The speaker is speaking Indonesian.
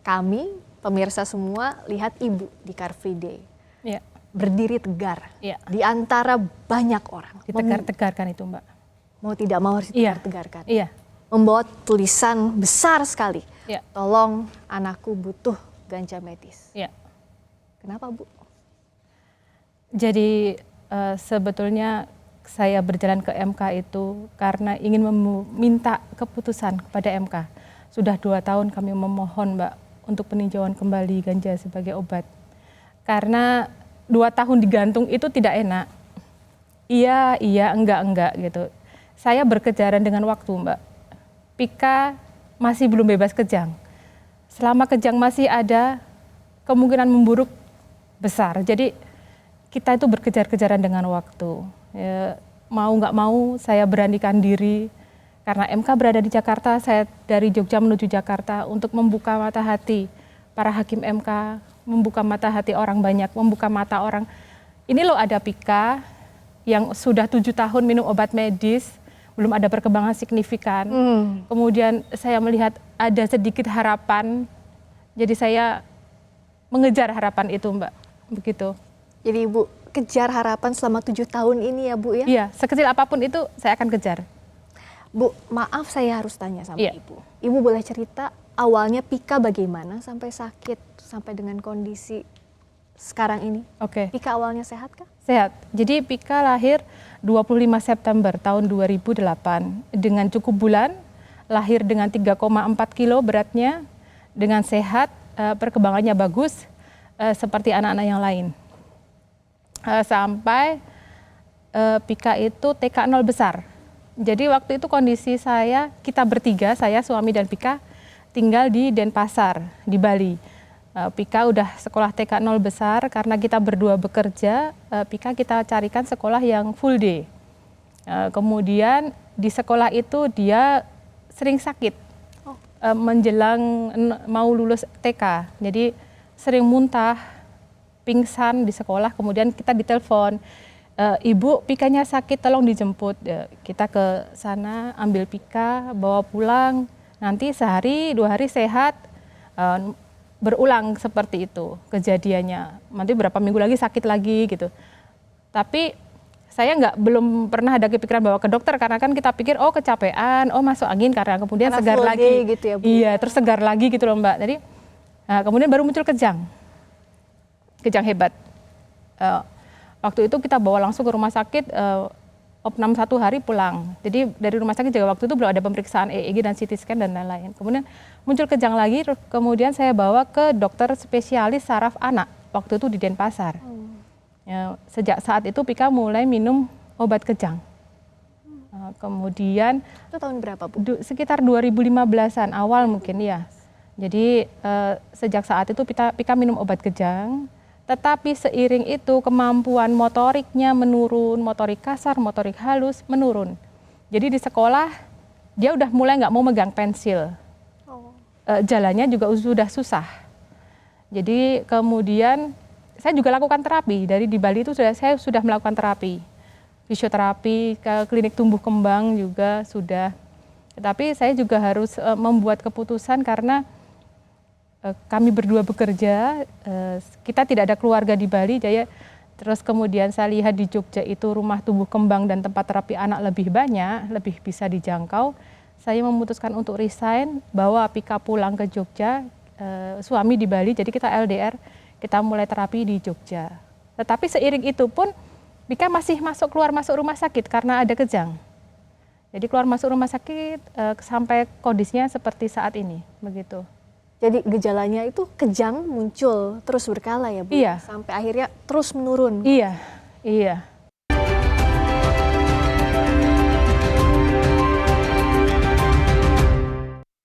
kami, pemirsa semua lihat Ibu di Car Free Day. Ya. Berdiri tegar Ya. di antara banyak orang. Ditegar-tegarkan itu, Mbak. Mau tidak mau harus ditegar-tegarkan. Iya. Membawa tulisan besar sekali. Ya. Tolong anakku butuh ganja medis. Ya. Kenapa, Bu? Jadi sebetulnya saya berjalan ke MK itu karena ingin meminta keputusan kepada MK. Sudah 2 tahun kami memohon, Mbak, untuk peninjauan kembali ganja sebagai obat. Karena 2 tahun digantung itu tidak enak. Iya, enggak gitu. Saya berkejaran dengan waktu, Mbak. Pika masih belum bebas kejang. Selama kejang masih ada, kemungkinan memburuk besar. Jadi kita itu berkejar-kejaran dengan waktu. Ya, mau nggak mau saya beranikan diri. Karena MK berada di Jakarta, saya dari Jogja menuju Jakarta untuk membuka mata hati para hakim MK, membuka mata hati orang banyak, membuka mata orang. Ini loh ada Pika yang sudah 7 tahun minum obat medis, belum ada perkembangan signifikan. Kemudian saya melihat ada sedikit harapan, jadi saya mengejar harapan itu, Mbak, begitu. Jadi Ibu kejar harapan selama 7 tahun ini ya, Bu ya? Iya, sekecil apapun itu saya akan kejar. Bu, maaf saya harus tanya sama Iya. Ibu. Ibu boleh cerita awalnya Pika bagaimana sampai sakit, sampai dengan kondisi sekarang ini? Oke. Pika awalnya sehat kah? Sehat. Jadi Pika lahir 25 September tahun 2008 dengan cukup bulan, lahir dengan 3,4 kilo beratnya, dengan sehat, perkembangannya bagus, seperti anak-anak yang lain. Sampai Pika itu TK 0 besar. Jadi waktu itu kondisi kita bertiga, saya, suami dan Pika, tinggal di Denpasar, di Bali. Pika udah sekolah TK 0 besar, karena kita berdua bekerja, Pika kita carikan sekolah yang full day. Kemudian di sekolah itu dia sering sakit, menjelang mau lulus TK. Jadi sering muntah, pingsan di sekolah, kemudian kita ditelepon. Ibu, Pikanya sakit, tolong dijemput. Kita ke sana, ambil Pika, bawa pulang. Nanti sehari, 2 hari sehat, berulang seperti itu kejadiannya. Nanti berapa minggu lagi sakit lagi gitu. Tapi saya belum pernah ada kepikiran bawa ke dokter, karena kan kita pikir kecapean, masuk angin, karena kemudian segar lagi. Gitu ya, Bu? Iya, terus segar lagi gitu loh, Mbak. Jadi kemudian baru muncul kejang hebat. Waktu itu kita bawa langsung ke rumah sakit, opnam 1 hari pulang. Jadi dari rumah sakit juga waktu itu belum ada pemeriksaan EEG dan CT scan dan lain-lain. Kemudian muncul kejang lagi, kemudian saya bawa ke dokter spesialis saraf anak, waktu itu di Denpasar. Sejak saat itu Pika mulai minum obat kejang. Kemudian itu tahun berapa, Bu? Sekitar 2015-an awal mungkin ya. Jadi sejak saat itu Pika minum obat kejang. Tetapi seiring itu kemampuan motoriknya menurun, motorik kasar, motorik halus menurun. Jadi di sekolah dia udah mulai nggak mau megang pensil. Jalannya juga sudah susah. Jadi kemudian saya juga lakukan terapi. Dari di Bali itu saya sudah melakukan terapi. Fisioterapi, ke klinik tumbuh kembang juga sudah. Tetapi saya juga harus membuat keputusan karena kami berdua bekerja, kita tidak ada keluarga di Bali, jadi terus kemudian saya lihat di Jogja itu rumah tumbuh kembang dan tempat terapi anak lebih banyak, lebih bisa dijangkau. Saya memutuskan untuk resign, bawa Pika pulang ke Jogja, suami di Bali, jadi kita LDR, kita mulai terapi di Jogja. Tetapi seiring itu pun Pika masih keluar masuk rumah sakit karena ada kejang. Jadi keluar masuk rumah sakit sampai kondisinya seperti saat ini, begitu. Jadi gejalanya itu kejang muncul terus berkala ya, Bu? Iya. Sampai akhirnya terus menurun. Iya, iya.